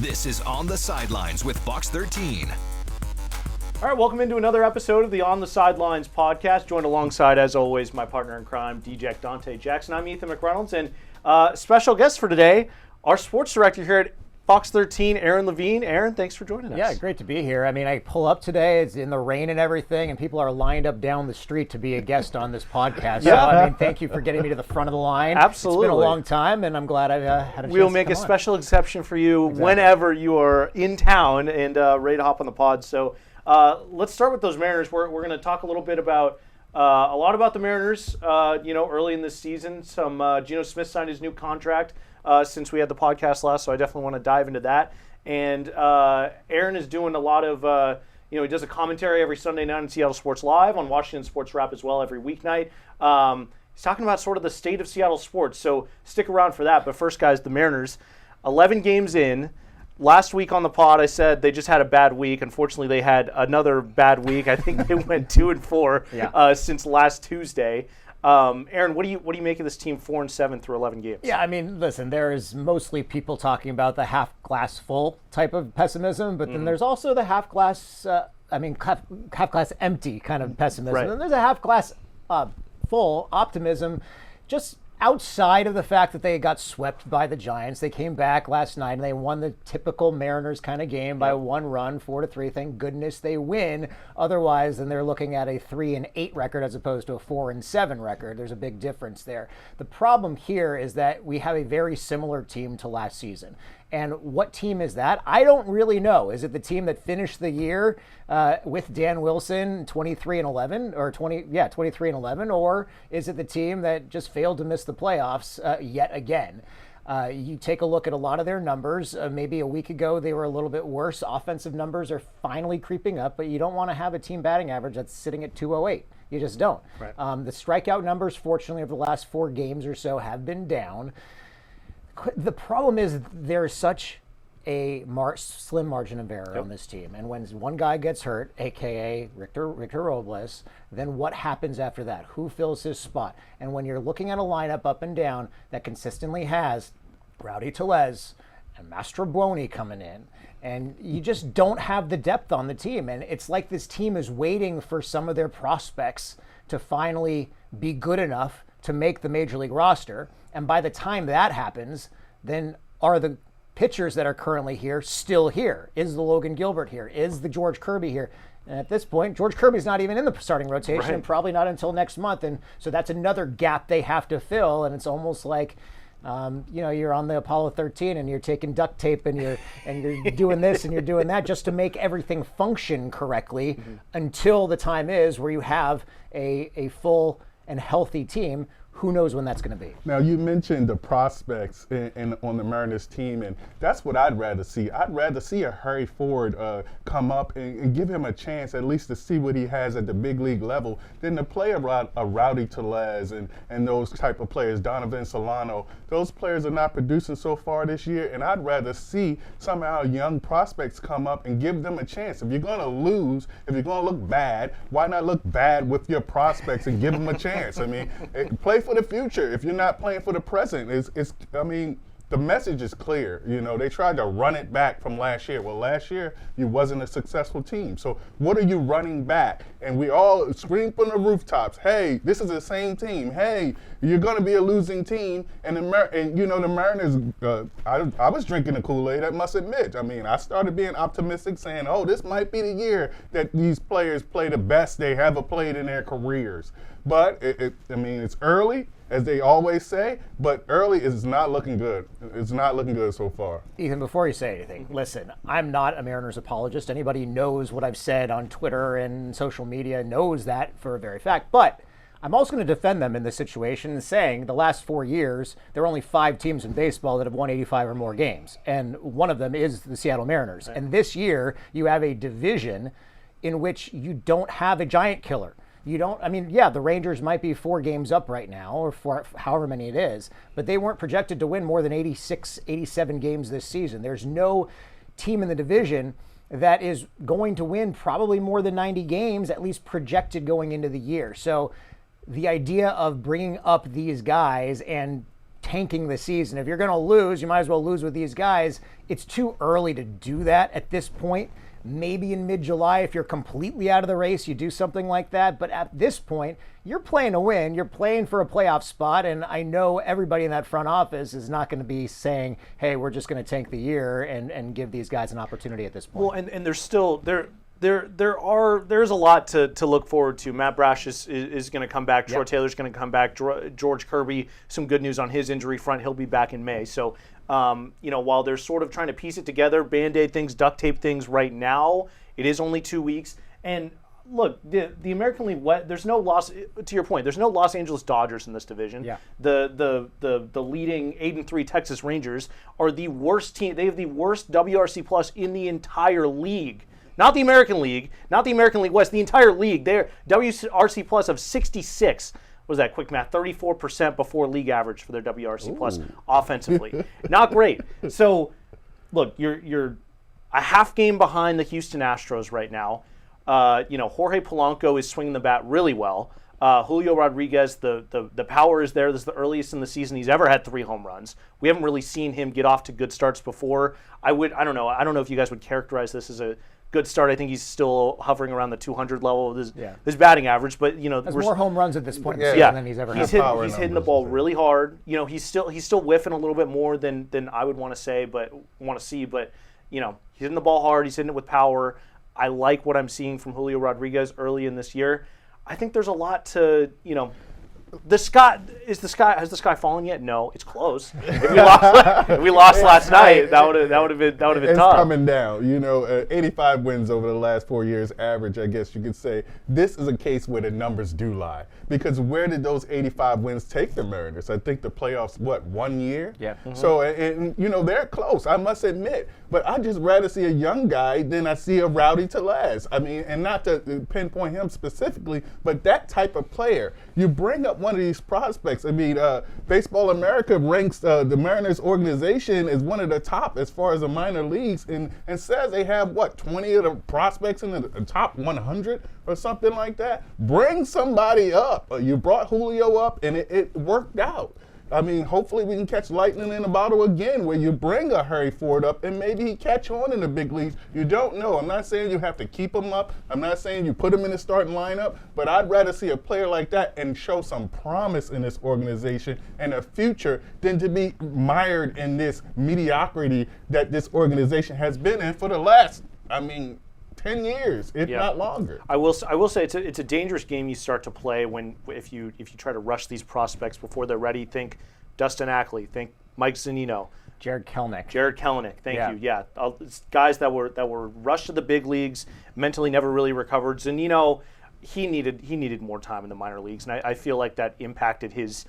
This is On the Sidelines with Box 13. All right, welcome into another episode of the On the Sidelines podcast. Joined alongside, as always, my partner in crime, DJ Dante Jackson. I'm Ethan McReynolds, and special guest for today, our sports director here at Fox 13, Aaron Levine. Aaron, thanks for joining us. Yeah, great to be here. I mean, I pull up today, it's in the rain and everything, and people are lined up down the street to be a guest on this podcast. Yeah. So, I mean, thank you for getting me to the front of the line. Absolutely. It's been a long time, and I'm glad I've had a chance We'll to make come a on. special exception for you whenever you are in town and ready to hop on the pod. So let's start with those Mariners. We're going to talk a little bit about a lot about the Mariners. Early in this season, some Geno Smith signed his new contract since we had the podcast last, so I definitely want to dive into that. And Aaron is doing a lot of, he does a commentary every Sunday night on Seattle Sports Live, on Washington Sports Wrap as well every weeknight. He's talking about sort of the state of Seattle sports, so stick around for that. But first, guys, the Mariners, 11 games in. Last week on the pod, I said they just had a bad week. Unfortunately, they had another bad week. I think they went 2-4 since last Tuesday. Aaron, what do you make of this team 4-7 through 11 games? Yeah, I mean, listen, there is mostly people talking about the half glass full type of pessimism, but then there's also the half glass empty kind of pessimism. Right. And there's a half glass full optimism, just outside of the fact that they got swept by the Giants. They came back last night and they won the typical Mariners kind of game by one run, 4-3. Thank goodness they win. Otherwise, then they're looking at a 3-8 record as opposed to a 4-7 record. There's a big difference there. The problem here is that we have a very similar team to last season. And what team is that? I don't really know. Is it the team that finished the year with Dan Wilson 23-11 or 23-11, or is it the team that just failed to miss the playoffs yet again? You take a look at a lot of their numbers. Maybe a week ago they were a little bit worse. Offensive numbers are finally creeping up, but you don't want to have a team batting average that's sitting at 208. You just don't. Right. The strikeout numbers, fortunately, over the last 4 games or so have been down. The problem is there's such a slim margin of error on this team. And when one guy gets hurt, a.k.a. Victor Robles, then what happens after that? Who fills his spot? And when you're looking at a lineup up and down that consistently has Rowdy Tellez and Mastrobuoni coming in, and you just don't have the depth on the team. And it's like this team is waiting for some of their prospects to finally be good enough to make the major league roster. And by the time that happens, then are the pitchers that are currently here still here? Is the Logan Gilbert here? Is the George Kirby here? And at this point, George Kirby's not even in the starting rotation, and probably not until next month. And so that's another gap they have to fill. And it's almost like, you're on the Apollo 13 and you're taking duct tape and you're doing this and you're doing that just to make everything function correctly until the time is where you have a full and healthy team. Who knows when that's going to be? Now, you mentioned the prospects on the Mariners team, and that's what I'd rather see. I'd rather see a Harry Ford come up and give him a chance at least to see what he has at the big league level than to play a Rowdy Tellez and those type of players, Donovan Solano. Those players are not producing so far this year, and I'd rather see some of our young prospects come up and give them a chance. If you're going to lose, if you're going to look bad, why not look bad with your prospects and give them a chance? I mean, play for the future. If you're not playing for the present, the message is clear. They tried to run it back from last year. Well, last year, you wasn't a successful team. So what are you running back? And we all scream from the rooftops, hey, this is the same team. Hey, you're going to be a losing team. And the Mariners, I was drinking the Kool-Aid, I must admit. I mean, I started being optimistic, saying, oh, this might be the year that these players play the best they ever played in their careers. But, it's early, as they always say, but early is not looking good. It's not looking good so far. Ethan, before you say anything, listen, I'm not a Mariners apologist. Anybody knows what I've said on Twitter and social media knows that for a very fact. But I'm also going to defend them in this situation, saying the last 4 years, there are only 5 teams in baseball that have won 85 or more games. And one of them is the Seattle Mariners. Right. And this year, you have a division in which you don't have a giant killer. The Rangers might be 4 games up right now, or however many it is, but they weren't projected to win more than 86, 87 games this season. There's no team in the division that is going to win probably more than 90 games, at least projected going into the year. So the idea of bringing up these guys and tanking the season. If you're going to lose, you might as well lose with these guys. It's too early to do that at this point. Maybe in mid-July, if you're completely out of the race, you do something like that. But at this point, you're playing to win. You're playing for a playoff spot. And I know everybody in that front office is not going to be saying, hey, we're just going to tank the year and give these guys an opportunity at this point. Well, and there's still there's a lot to look forward to. Matt Brash is going to come back. Troy Taylor's going to come back. George Kirby, some good news on his injury front. He'll be back in May. So, while they're sort of trying to piece it together, Band-Aid things, duct tape things right now, it is only 2 weeks. And look, the American League, there's no loss, to your point, there's no Los Angeles Dodgers in this division. Yeah. The leading 8-3 Texas Rangers are the worst team. They have the worst WRC plus in the entire league. Not the American League, not the American League West, the entire league. They're WRC plus of 66. What was that, quick math? 34% before league average for their WRC plus offensively. Not great. So, look, you're a half game behind the Houston Astros right now. Jorge Polanco is swinging the bat really well. Julio Rodriguez, the power is there. This is the earliest in the season he's ever had 3 home runs. We haven't really seen him get off to good starts before. I don't know if you guys would characterize this as a good start. I think he's still hovering around the 200 level of his batting average, but There's more home runs at this point in the season than he's ever had. He's hitting the ball really hard. He's still whiffing a little bit more than I would want to see, but he's hitting the ball hard. He's hitting it with power. I like what I'm seeing from Julio Rodriguez early in this year. I think there's a lot to, has the sky fallen yet? No, it's close. If we lost last night, that would have been tough. It's coming down. 85 wins over the last 4 years average, I guess you could say. This is a case where the numbers do lie. Because where did those 85 wins take the Mariners? I think the playoffs, 1 year? Yeah. Mm-hmm. So, they're close, I must admit. But I'd just rather see a young guy than I see a Rowdy Tellez. I mean, and not to pinpoint him specifically, but that type of player. You bring up one of these prospects. I mean, Baseball America ranks the Mariners organization as one of the top as far as the minor leagues and says they have, 20 of the prospects in the top 100 or something like that? Bring somebody up. You brought Julio up, and it worked out. I mean, hopefully we can catch lightning in a bottle again where you bring a Harry Ford up and maybe he catch on in the big leagues. You don't know. I'm not saying you have to keep him up. I'm not saying you put him in the starting lineup, but I'd rather see a player like that and show some promise in this organization and a future than to be mired in this mediocrity that this organization has been in for the last, 10 years, if not longer. I will say it's a dangerous game you start to play if you try to rush these prospects before they're ready. Think Dustin Ackley, think Mike Zunino, Jared Kelenic. Thank you. Yeah, guys that were rushed to the big leagues, mentally never really recovered. Zunino, he needed more time in the minor leagues, and I feel like that impacted his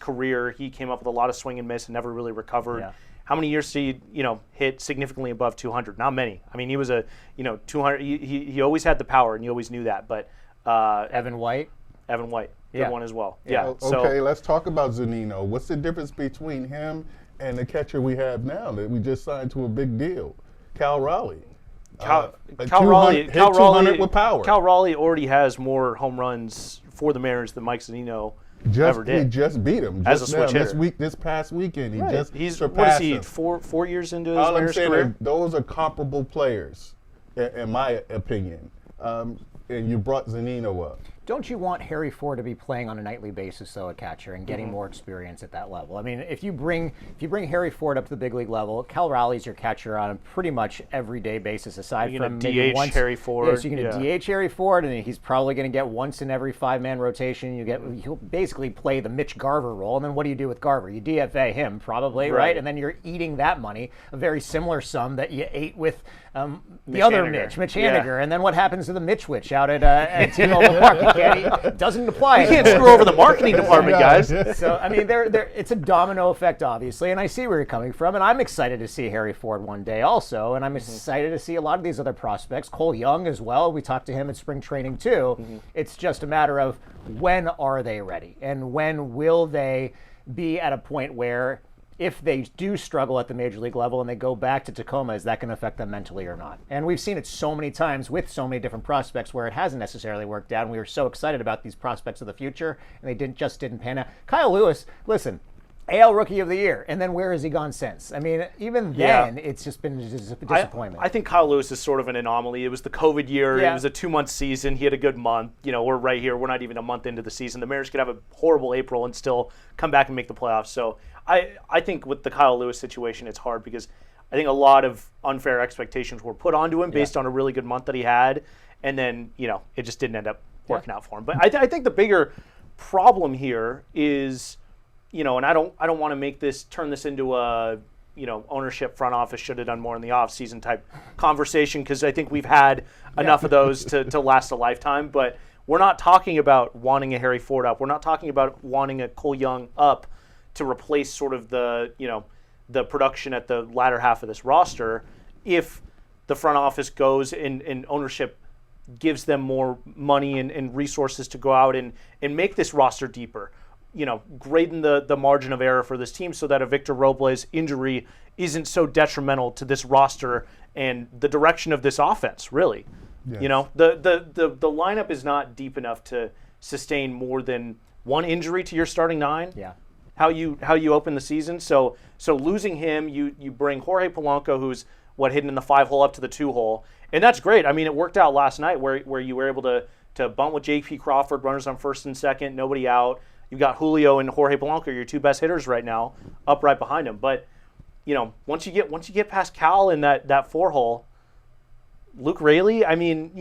career. He came up with a lot of swing and miss and never really recovered. Yeah. How many years did he, hit significantly above 200? Not many. I mean, he was 200. He always had the power, and you always knew that. But Evan White, good one as well. Yeah. Okay, let's talk about Zunino. What's the difference between him and the catcher we have now that we just signed to a big deal, Cal Raleigh? Cal Raleigh with power. Cal Raleigh already has more home runs for the Mariners than Mike Zunino ever did. He just beat him as a switch hitter. This past weekend, He's surpassed him. 4 years into his All I'm Mariners saying career? is those are comparable players, in my opinion. And you brought Zunino up. Don't you want Harry Ford to be playing on a nightly basis, though, a catcher, and getting more experience at that level? I mean, if you bring Harry Ford up to the big league level, Cal Raleigh's your catcher on a pretty much everyday basis, aside from maybe once. Harry Ford. Yeah, so you can DH Harry Ford, and he's probably going to get once in every 5-man rotation. He'll basically play the Mitch Garver role, and then what do you do with Garver? You DFA him, probably, right? And then you're eating that money, a very similar sum that you ate with the other Mitch Haniger. And then what happens to the Mitchwich out at T-Mobile Park? It doesn't apply. You can't screw over the marketing department, guys. So, I mean, it's a domino effect, obviously, and I see where you're coming from, and I'm excited to see Harry Ford one day also, and I'm excited to see a lot of these other prospects. Cole Young as well. We talked to him at spring training, too. It's just a matter of when are they ready, and when will they be at a point where if they do struggle at the major league level and they go back to Tacoma, is that going to affect them mentally or not? And we've seen it so many times with so many different prospects where it hasn't necessarily worked out, and we were so excited about these prospects of the future, and they didn't pan out. Kyle Lewis, listen, AL Rookie of the Year, and then where has he gone since? I mean, even then, it's just been a disappointment. I think Kyle Lewis is sort of an anomaly. It was the COVID year. Yeah. It was a 2-month season. He had a good month. We're right here. We're not even a month into the season. The Mariners could have a horrible April and still come back and make the playoffs. So I think with the Kyle Lewis situation, it's hard because I think a lot of unfair expectations were put onto him based on a really good month that he had, and then it just didn't end up working out for him. But I think the bigger problem here is, and I don't want to turn this into a ownership front office should have done more in the offseason type conversation, because I think we've had enough of those to last a lifetime. But we're not talking about wanting a Harry Ford up. We're not talking about wanting a Cole Young up to replace sort of the production at the latter half of this roster. If the front office goes and ownership gives them more money and resources to go out and make this roster deeper, greaten the margin of error for this team so that a Victor Robles injury isn't so detrimental to this roster and the direction of this offense, really. Yes. The lineup is not deep enough to sustain more than one injury to your starting 9. Yeah. How you open the season. So losing him, you bring Jorge Polanco, who's hitting in the 5-hole up to the 2-hole. And that's great. I mean, it worked out last night where you were able to bunt with J.P. Crawford, runners on first and second, nobody out. You've got Julio and Jorge Polanco, your 2 best hitters right now, up right behind him. But once you get past Cal in that 4-hole, Luke Raley. I mean,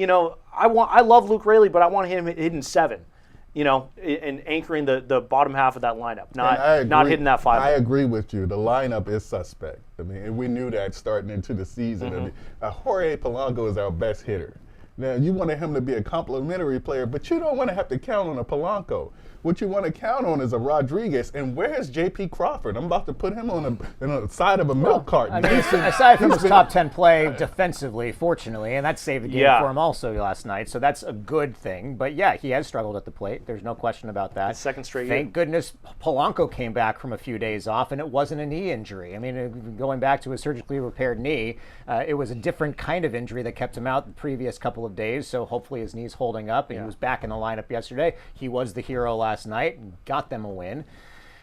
I love Luke Raley, but I want him hitting 7. And anchoring the bottom half of that lineup, not hitting that 5. I agree with you. The lineup is suspect. I mean, we knew that starting into the season. Mm-hmm. I mean, Jorge Polanco is our best hitter. Now, you wanted him to be a complimentary player, but you don't want to have to count on a Polanco. What you want to count on is a Rodriguez. And where's J.P. Crawford? I'm about to put him on the side of a milk carton. I mean, aside from his top 10 play defensively, fortunately, and that saved the game for him also last night, so that's a good thing. But yeah, he has struggled at the plate. There's no question about that. His second straight year. Thank Thank goodness Polanco came back from a few days off, and it wasn't a knee injury. I mean, going back to a surgically repaired knee, it was a different kind of injury that kept him out the previous couple of days, so hopefully his knee's holding up, and he was back in the lineup yesterday. He was the hero last night and got them a win.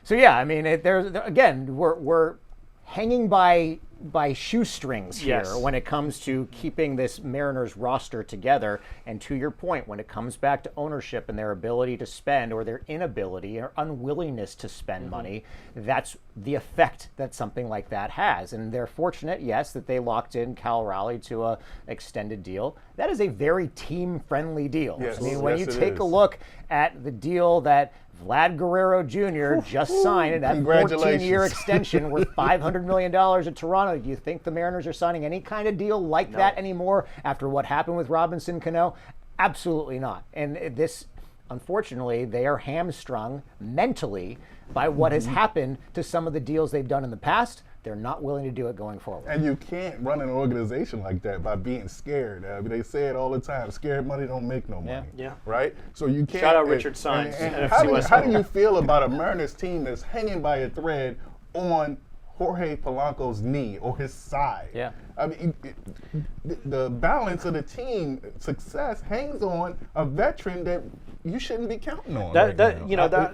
So yeah, I mean, we're hanging by shoestrings here when it comes to keeping this Mariners roster together. And to your point, when it comes back to ownership and their ability to spend, or their inability or unwillingness to spend money, that's the effect that something like that has. And they're fortunate, yes, that they locked in Cal Raleigh to a extended deal. That is a very team-friendly deal. Yes. I mean, when you take a look at the deal that Vlad Guerrero Jr. just signed, that 14-year extension worth $500 million at Toronto. Do you think the Mariners are signing any kind of deal like that anymore after what happened with Robinson Cano? Absolutely not. And this, unfortunately, they are hamstrung mentally by what has happened to some of the deals they've done in the past. They're not willing to do it going forward. And you can't run an organization like that by being scared. I mean, they say it all the time, scared money don't make no money. Yeah. Right? So you can't. Shout out Richard Sines. How do you feel about a Mariners team that's hanging by a thread on Jorge Polanco's knee or his side? Yeah. I mean, the balance of the team success hangs on a veteran that you shouldn't be counting on.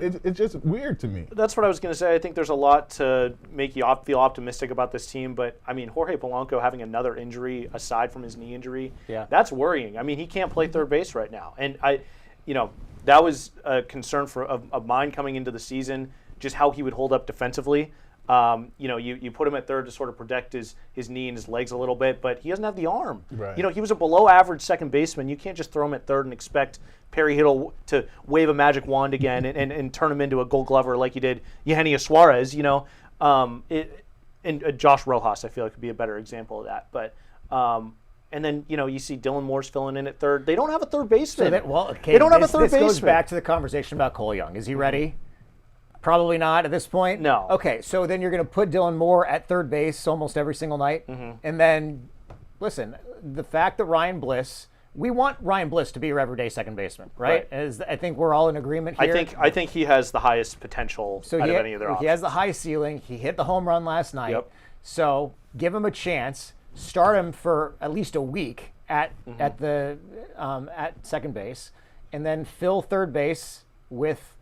It's just weird to me. That's what I was going to say. I think there's a lot to make you feel optimistic about this team, but I mean, Jorge Polanco having another injury aside from his knee injury, that's worrying. I mean, he can't play third base right now, and that was a concern of mine coming into the season, just how he would hold up defensively. You put him at third to sort of protect his knee and his legs a little bit, but he doesn't have the arm. Right. He was a below average second baseman. You can't just throw him at third and expect Perry Hill to wave a magic wand again and turn him into a Gold Glover like he did Eugenio Suarez. And Josh Rojas, I feel like could be a better example of that. But and then you see Dylan Moore's filling in at third. They don't have a third baseman. They don't have a third baseman. This goes back to the conversation about Cole Young. Is he ready? Probably not at this point. No. Okay, so then you're going to put Dylan Moore at third base almost every single night. And then, listen, the fact that we want Ryan Bliss to be your everyday second baseman, right? I think we're all in agreement here. I think he has the highest potential out of any of their options. He has the high ceiling. He hit the home run last night. Yep. So give him a chance. Start him for at least a week at second base, and then fill third base with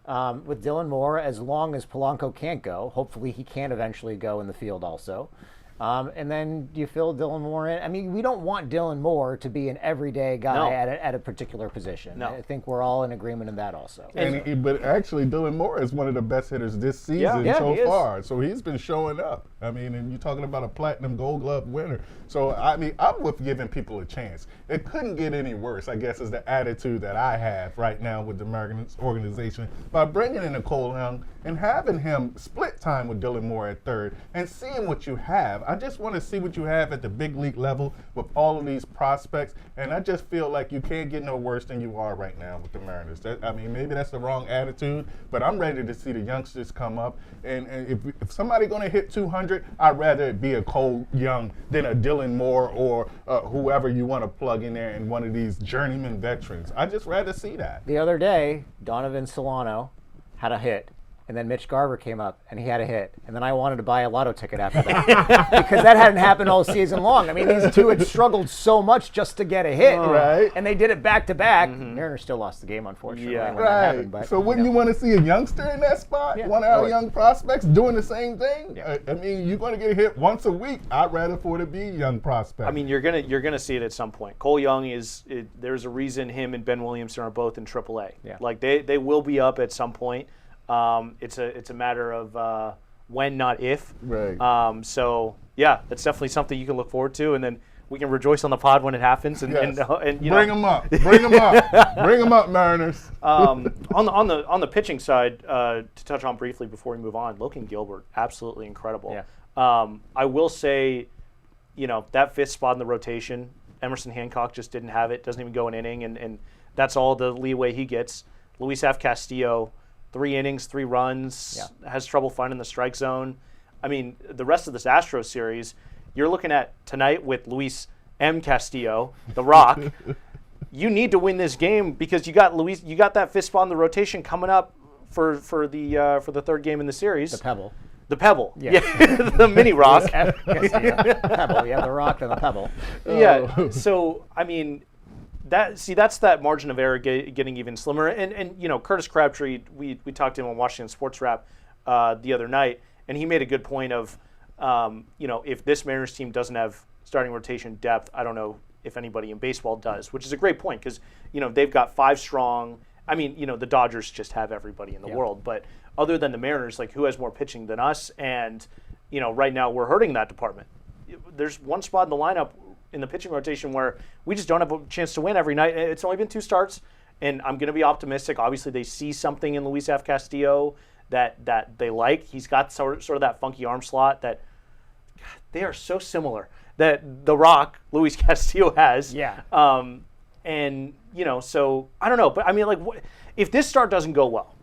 with Dylan Moore, as long as Polanco can't go. Hopefully he can eventually go in the field also. And then you fill Dylan Moore in. I mean, we don't want Dylan Moore to be an everyday guy at a particular position. No. I think we're all in agreement in that also. But actually, Dylan Moore is one of the best hitters this season so far. So he's been showing up. I mean, and you're talking about a platinum Gold Glove winner. So, I mean, I'm with giving people a chance. It couldn't get any worse, I guess, is the attitude that I have right now with the American organization by bringing in Cole Young and having him split time with Dylan Moore at third and seeing what you have. I just want to see what you have at the big league level with all of these prospects, and I just feel like you can't get no worse than you are right now with the Mariners. I mean, maybe that's the wrong attitude, but I'm ready to see the youngsters come up, and if somebody's going to hit 200, I'd rather it be a Cole Young than a Dylan Moore or whoever you want to plug in there and one of these journeyman veterans. I'd just rather see that. The other day, Donovan Solano had a hit. And then Mitch Garver came up, and he had a hit. And then I wanted to buy a lotto ticket after that because that hadn't happened all season long. I mean, these two had struggled so much just to get a hit. Right. And they did it back-to-back. Mariners still lost the game, unfortunately, when that happened. But, so wouldn't you want to see a youngster in that spot? Yeah. One of our young prospects doing the same thing? Yeah. I mean, you're going to get hit once a week. I'd rather for it to be young prospect. I mean, you're gonna see it at some point. Cole Young there's a reason him and Ben Williamson are both in AAA. Yeah. Like they will be up at some point. It's a matter of when, not if. Right. So yeah, that's definitely something you can look forward to, and then we can rejoice on the pod when it happens. And, yes. and you bring know. them up. Bring them up. Bring them up, Mariners. On the pitching side, to touch on briefly before we move on, Logan Gilbert, absolutely incredible. Yeah. I will say, that fifth spot in the rotation, Emerson Hancock just didn't have it. Doesn't even go an inning, and that's all the leeway he gets. Luis F. Castillo, 3 innings, 3 runs, has trouble finding the strike zone. I mean, the rest of this Astros series, you're looking at tonight with Luis M. Castillo, the Rock. You need to win this game because you got that fifth spot in the rotation coming up for the third game in the series. The Pebble. The Pebble. Yeah. The mini Rock. Pebble. Yeah, the Rock and the Pebble. Yeah. So, I mean, that's that margin of error getting even slimmer. And Curtis Crabtree, we talked to him on Washington Sports Wrap the other night, and he made a good point of, if this Mariners team doesn't have starting rotation depth, I don't know if anybody in baseball does, which is a great point because, they've got 5 strong. I mean, the Dodgers just have everybody in the world, but other than the Mariners, like, who has more pitching than us? And, right now we're hurting that department. There's one spot in the lineup in the pitching rotation where we just don't have a chance to win every night. It's only been 2 starts, and I'm going to be optimistic. Obviously, they see something in Luis F. Castillo that they like. He's got sort of that funky arm slot that they are so similar that the Rock, Luis Castillo, has. Yeah. And, so I don't know. But, I mean, like, if this start doesn't go well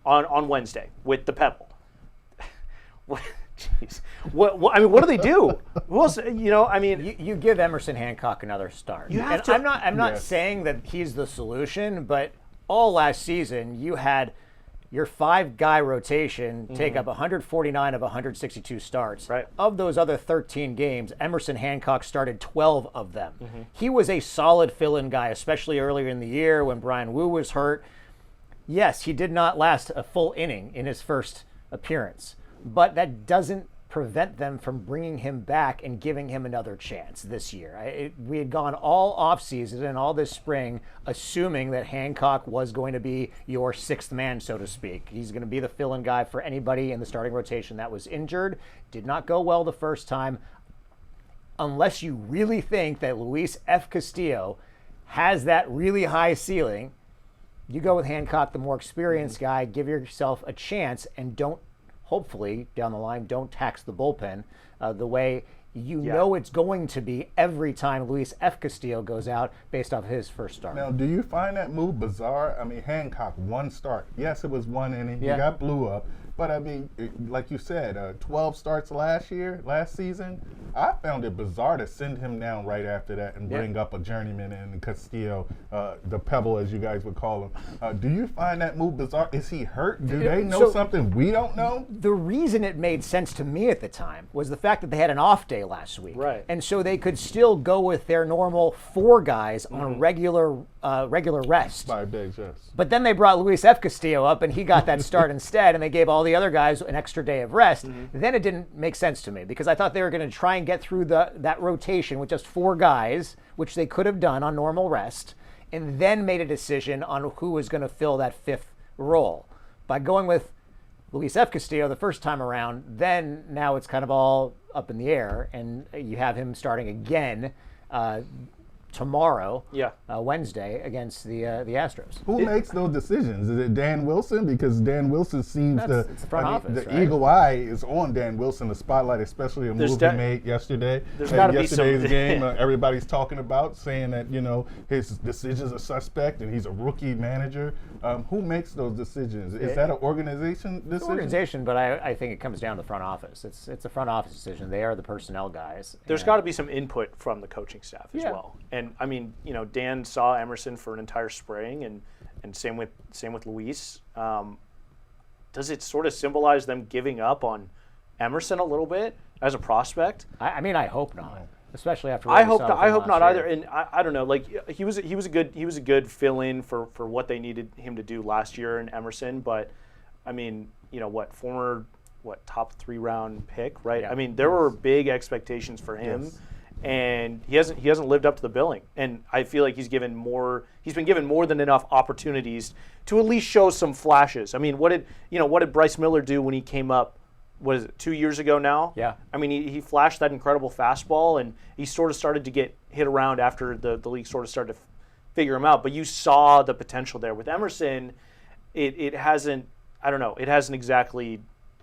on Wednesday with the Pebble, jeez. What do they do? Who else? You give Emerson Hancock another start. You have to. I'm not saying that he's the solution, but all last season you had your 5-guy rotation take up 149 of 162 starts. Right. Of those other 13 games, Emerson Hancock started 12 of them. He was a solid fill-in guy, especially earlier in the year when Brian Wu was hurt. Yes, he did not last a full inning in his first appearance, but that doesn't prevent them from bringing him back and giving him another chance this year. We had gone all offseason and all this spring assuming that Hancock was going to be your 6th man, so to speak. He's going to be the fill-in guy for anybody in the starting rotation that was injured. Did not go well the first time. Unless you really think that Luis F. Castillo has that really high ceiling, you go with Hancock, the more experienced guy, give yourself a chance, and hopefully, down the line, don't tax the bullpen the way know it's going to be every time Luis F. Castillo goes out based off his first start. Now, do you find that move bizarre? I mean, Hancock, 1 start. Yes, it was 1 inning. Yeah. He got blew up. But I mean, like you said, 12 starts last season. I found it bizarre to send him down right after that and bring up a journeyman in Castillo, the Pebble, as you guys would call him. Do you find that move bizarre? Is he hurt? Do they know something we don't know? The reason it made sense to me at the time was the fact that they had an off day last week. Right. And so they could still go with their normal 4 guys on regular rest. 5 days, yes. But then they brought Luis F. Castillo up, and he got that start instead, and they gave all the other guys an extra day of rest. Then it didn't make sense to me because I thought they were going to try and get through that rotation with just 4 guys, which they could have done on normal rest, and then made a decision on who was going to fill that 5th role. By going with Luis F. Castillo the first time around, then now it's kind of all up in the air, and you have him starting again tomorrow, Wednesday, against the Astros. Who makes those decisions? Is it Dan Wilson? Because Dan Wilson seems it's the front office, the right? eagle eye is on Dan Wilson, the spotlight, especially a move he made yesterday. There's got to be yesterday's some game, everybody's talking about, saying that his decisions are suspect and he's a rookie manager. Who makes those decisions? Is that an organization decision? It's an organization, but I think it comes down to the front office. It's a front office decision. They are the personnel guys. There's got to be some input from the coaching staff as well. And I mean, Dan saw Emerson for an entire spring, and same with Luis. Does it sort of symbolize them giving up on Emerson a little bit as a prospect? I mean, I hope not, especially after. I hope not either. And I don't know. Like he was a good fill-in for what they needed him to do last year in Emerson. But I mean, former top 3 round pick, right? Yeah. I mean, there were big expectations for him. Yes. And he hasn't lived up to the billing, and I feel like he's been given more than enough opportunities to at least show some flashes. I mean, what did Bryce Miller do when he came up? What is it, 2 years ago now? Yeah. I mean, he flashed that incredible fastball, and he sort of started to get hit around after the league sort of started to figure him out. But you saw the potential there. With Emerson, it hasn't exactly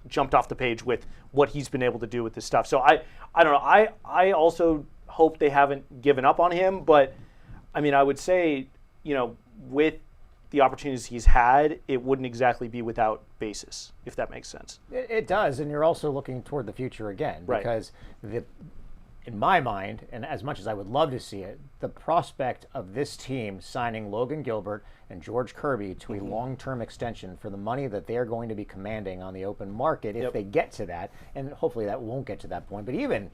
jumped off the page with what he's been able to do with this stuff. So I don't know. I also hope they haven't given up on him, but I mean, I would say, with the opportunities he's had, it wouldn't exactly be without basis, if that makes sense. It does, and you're also looking toward the future again, right? Because in my mind, and as much as I would love to see it, the prospect of this team signing Logan Gilbert and George Kirby to a long-term extension for the money that they're going to be commanding on the open market, if they get to that, and hopefully that won't get to that point, but even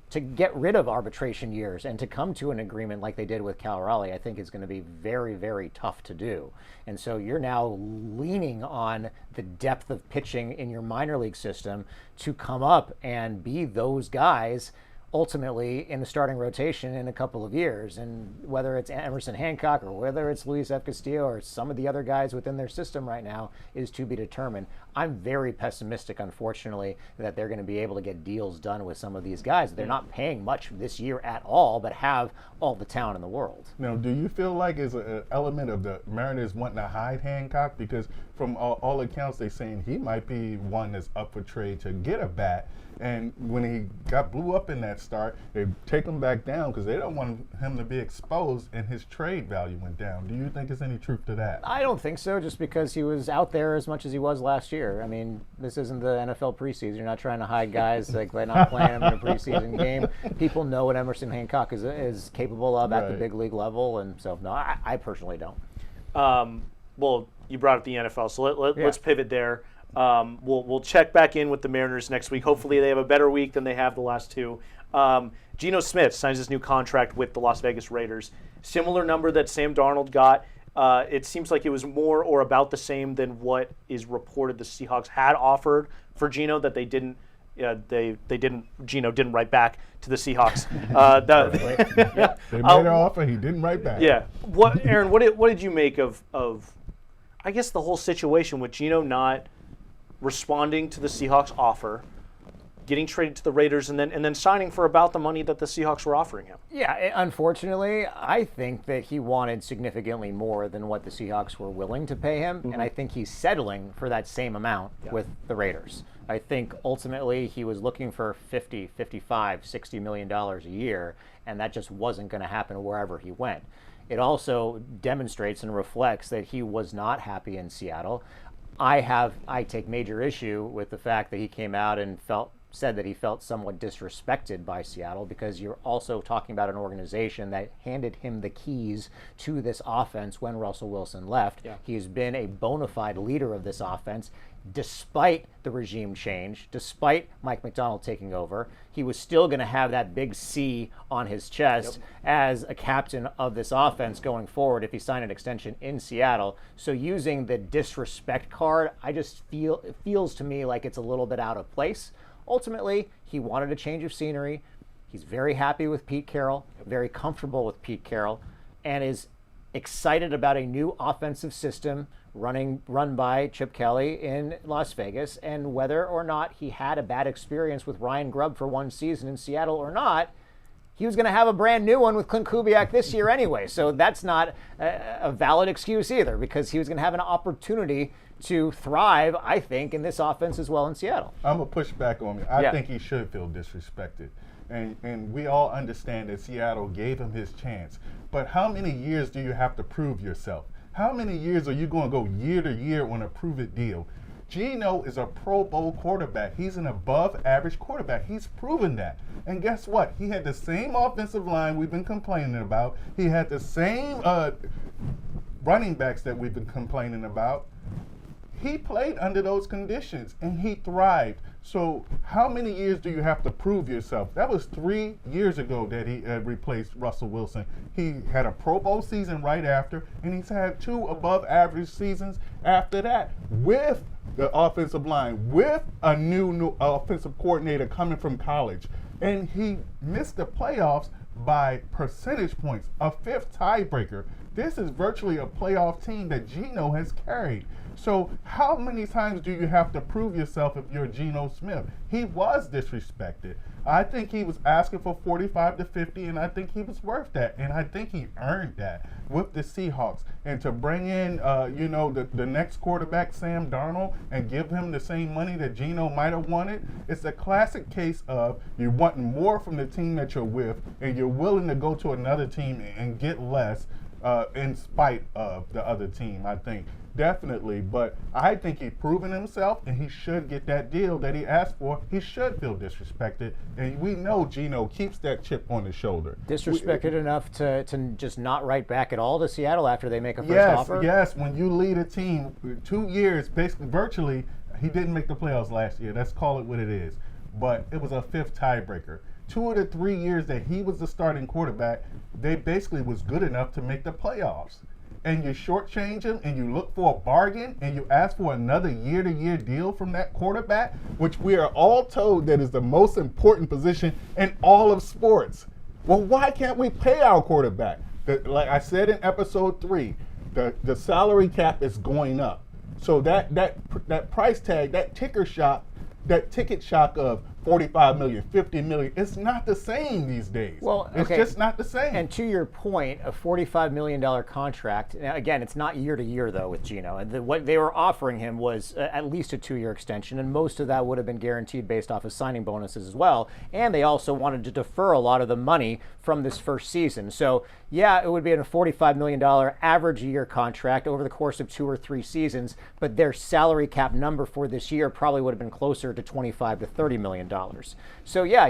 to get rid of arbitration years and to come to an agreement like they did with Cal Raleigh, I think is going to be very, very tough to do. And so you're now leaning on the depth of pitching in your minor league system to come up and be those guys ultimately in the starting rotation in a couple of years. And whether it's Emerson Hancock or whether it's Luis F. Castillo or some of the other guys within their system right now is to be determined. I'm very pessimistic, unfortunately, that they're going to be able to get deals done with some of these guys. They're not paying much this year at all, but have all the talent in the world. Now, do you feel like it's an element of the Mariners wanting to hide Hancock? Because from all accounts, they're saying he might be one that's up for trade to get a bat. And when he blew up in that start, they take him back down because they don't want him to be exposed, and his trade value went down. Do you think there's any truth to that? I don't think so, just because he was out there as much as he was last year. I mean, this isn't the NFL preseason. You're not trying to hide guys like they're not playing him in a preseason game. People know what Emerson Hancock is capable of at the big league level, and so no, I personally don't. Well, you brought up the NFL, so let's pivot there. We'll check back in with the Mariners next week. Hopefully they have a better week than they have the last 2. Geno Smith signs his new contract with the Las Vegas Raiders. Similar number that Sam Darnold got. It seems like it was more or about the same than what is reported the Seahawks had offered for Geno, that they didn't. Geno didn't write back to the Seahawks. They made an offer, he didn't write back. Yeah. Aaron? What did you make of I guess the whole situation with Geno not responding to the Seahawks offer, getting traded to the Raiders, and then signing for about the money that the Seahawks were offering him? Yeah, unfortunately, I think that he wanted significantly more than what the Seahawks were willing to pay him, and I think he's settling for that same amount with the Raiders. I think ultimately he was looking for $50, $55, $60 million a year, and that just wasn't going to happen wherever he went. It also demonstrates and reflects that he was not happy in Seattle. I take major issue with the fact that he came out and said that he felt somewhat disrespected by Seattle, because you're also talking about an organization that handed him the keys to this offense when Russell Wilson left. Yeah. He has been a bona fide leader of this offense. Despite the regime change, despite Mike McDonald taking over, he was still going to have that big C on his chest as a captain of this offense going forward if he signed an extension in Seattle. So using the disrespect card, it feels to me like it's a little bit out of place. Ultimately, he wanted a change of scenery. He's very happy with Pete Carroll, very comfortable with Pete Carroll, and is excited about a new offensive system run by Chip Kelly in Las Vegas. And whether or not he had a bad experience with Ryan Grubb for one season in Seattle or not, he was going to have a brand new one with Clint Kubiak this year anyway. So that's not a valid excuse either, because he was going to have an opportunity to thrive, I think, in this offense as well in Seattle. I'm going to push back on me. I think he should feel disrespected. And we all understand that Seattle gave him his chance. But how many years do you have to prove yourself? How many years are you going to go year to year on a prove-it deal? Geno is a Pro Bowl quarterback. He's an above-average quarterback. He's proven that. And guess what? He had the same offensive line we've been complaining about. He had the same running backs that we've been complaining about. He played under those conditions, and he thrived. So how many years do you have to prove yourself? That was 3 years ago that he replaced Russell Wilson. He had a Pro Bowl season right after, and he's had 2 above-average seasons after that with the offensive line, with a new offensive coordinator coming from college. And he missed the playoffs by percentage points, a 5th tiebreaker. This is virtually a playoff team that Geno has carried. So how many times do you have to prove yourself if you're Geno Smith? He was disrespected. I think he was asking for 45 to 50, and I think he was worth that. And I think he earned that with the Seahawks. And to bring in, the next quarterback, Sam Darnold, and give him the same money that Geno might have wanted, it's a classic case of you're wanting more from the team that you're with, and you're willing to go to another team and get less in spite of the other team, I think. Definitely, but I think he's proven himself, and he should get that deal that he asked for. He should feel disrespected, and we know Geno keeps that chip on his shoulder. Disrespected enough to just not write back at all to Seattle after they make a first offer? Yes, when you lead a team 2 years, basically virtually, he didn't make the playoffs last year. Let's call it what it is. But it was a 5th tiebreaker. 2 of the 3 years that he was the starting quarterback, they basically was good enough to make the playoffs. And you shortchange him, and you look for a bargain, and you ask for another year-to-year deal from that quarterback, which we are all told that is the most important position in all of sports. Well, why can't we pay our quarterback? Like I said in episode 3, the salary cap is going up. So that price tag, that ticket shock of 45 million, 50 million, it's not the same these days. Well, it's just not the same. And to your point, a $45 million contract, now again, it's not year to year though with Geno. And what they were offering him was at least a 2-year extension, and most of that would have been guaranteed based off of signing bonuses as well. And they also wanted to defer a lot of the money from this first season. So yeah, it would be a $45 million average year contract over the course of 2 or 3 seasons, but their salary cap number for this year probably would have been closer to $25 to $30 million. So yeah,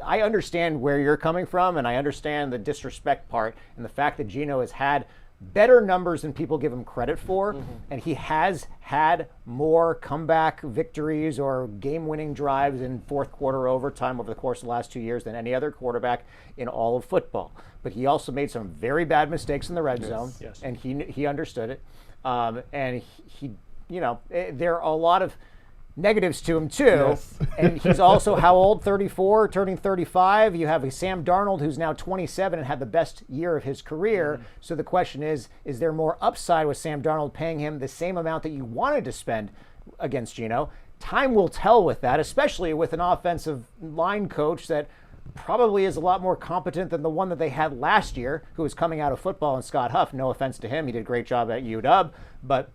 I understand where you're coming from, and I understand the disrespect part and the fact that Geno has had better numbers than people give him credit for, and he has had more comeback victories or game-winning drives in fourth quarter overtime over the course of the last 2 years than any other quarterback in all of football. But he also made some very bad mistakes in the red zone, and he understood it. And there are a lot of negatives to him too. Yes. And he's also how old? 34, turning 35. You have a Sam Darnold who's now 27 and had the best year of his career. So the question is there more upside with Sam Darnold paying him the same amount that you wanted to spend against Geno? Time will tell with that, especially with an offensive line coach that probably is a lot more competent than the one that they had last year, who was coming out of football, and Scott Huff. No offense to him. He did a great job at UW, but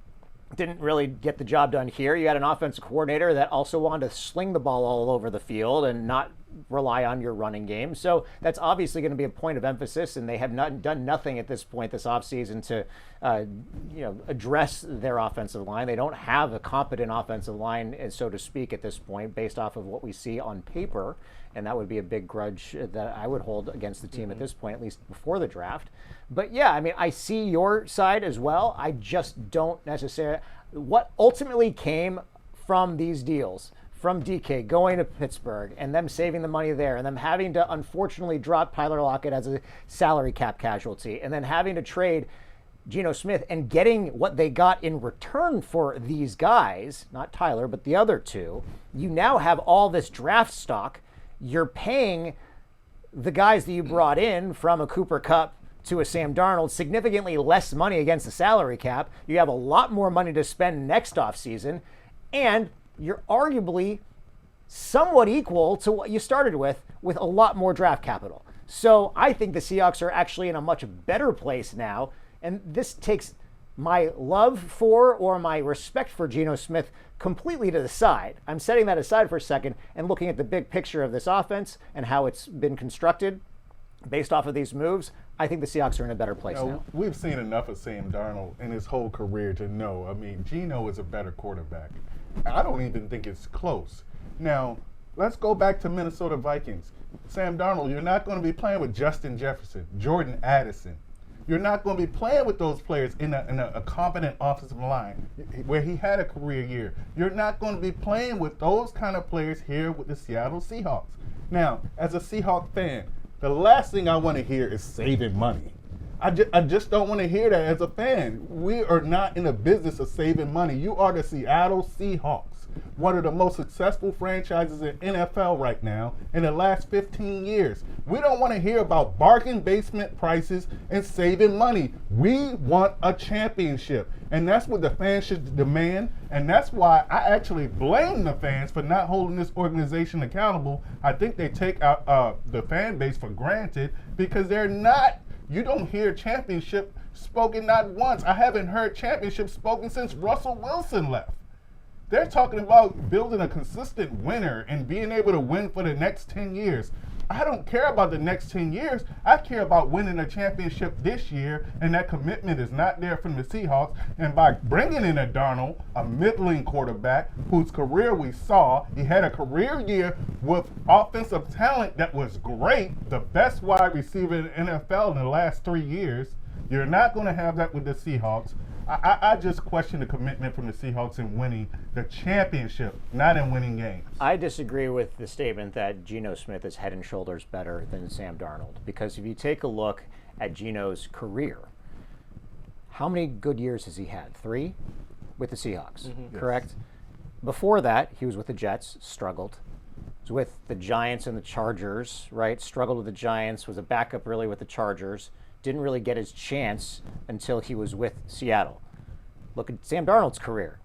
didn't really get the job done here. You had an offensive coordinator that also wanted to sling the ball all over the field and not rely on your running game. So that's obviously going to be a point of emphasis, and they have not done nothing at this point this offseason to address their offensive line. They don't have a competent offensive line, so to speak, at this point, based off of what we see on paper, and that would be a big grudge that I would hold against the team at this point, at least before the draft. But yeah, I mean, I see your side as well. I just don't necessarily. What ultimately came from these deals, from DK going to Pittsburgh and them saving the money there and them having to unfortunately drop Tyler Lockett as a salary cap casualty and then having to trade Geno Smith and getting what they got in return for these guys, not Tyler, but the other two, you now have all this draft stock. You're paying the guys that you brought in, from a Cooper Kupp to a Sam Darnold, significantly less money against the salary cap. You have a lot more money to spend next offseason, and you're arguably somewhat equal to what you started with a lot more draft capital. So I think the Seahawks are actually in a much better place now, and this takes my love for or my respect for Geno Smith completely to the side. I'm setting that aside for a second and looking at the big picture of this offense and how it's been constructed based off of these moves. I think the Seahawks are in a better place now. We've seen enough of Sam Darnold in his whole career to know, I mean, Geno is a better quarterback. I don't even think it's close. Now, let's go back to Minnesota Vikings. Sam Darnold, you're not going to be playing with Justin Jefferson, Jordan Addison. You're not going to be playing with those players in a competent offensive line where he had a career year. You're not going to be playing with those kind of players here with the Seattle Seahawks. Now, as a Seahawks fan, the last thing I want to hear is saving money. I just don't want to hear that as a fan. We are not in the business of saving money. You are the Seattle Seahawks, one of the most successful franchises in NFL right now in the last 15 years. We don't want to hear about bargain basement prices and saving money. We want a championship, and that's what the fans should demand, and that's why I actually blame the fans for not holding this organization accountable. I think they take the fan base for granted because they're not. You don't hear championship spoken not once. I haven't heard championship spoken since Russell Wilson left. They're talking about building a consistent winner and being able to win for the next 10 years. I don't care about the next 10 years. I care about winning a championship this year, and that commitment is not there from the Seahawks. And by bringing in a Darnold, a middling quarterback whose career we saw, he had a career year with offensive talent that was great, the best wide receiver in the NFL in the last 3 years. You're not going to have that with the Seahawks. I just question the commitment from the Seahawks in winning the championship, not in winning games. I disagree with the statement that Geno Smith is head and shoulders better than Sam Darnold, because if you take a look at Geno's career, how many good years has he had? 3 with the Seahawks, correct? Yes. Before that, he was with the Jets, struggled. He was with the Giants and the Chargers, right? Struggled with the Giants, was a backup really with the Chargers. Didn't really get his chance until he was with Seattle. Look at Sam Darnold's career.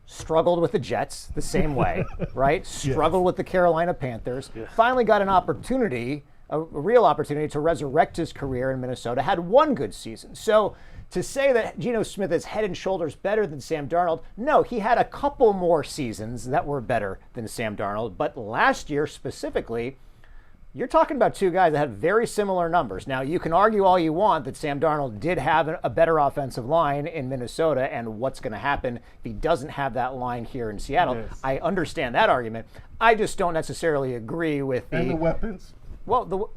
Struggled with the Jets the same way, right? Struggled with the Carolina Panthers. Finally got an opportunity, a real opportunity to resurrect his career in Minnesota. Had 1 good season. So to say that Geno Smith is head and shoulders better than Sam Darnold, no, he had a couple more seasons that were better than Sam Darnold. But last year specifically, you're talking about 2 guys that had very similar numbers. Now, you can argue all you want that Sam Darnold did have a better offensive line in Minnesota and what's going to happen if he doesn't have that line here in Seattle. Yes. I understand that argument. I just don't necessarily agree with the weapons. Well,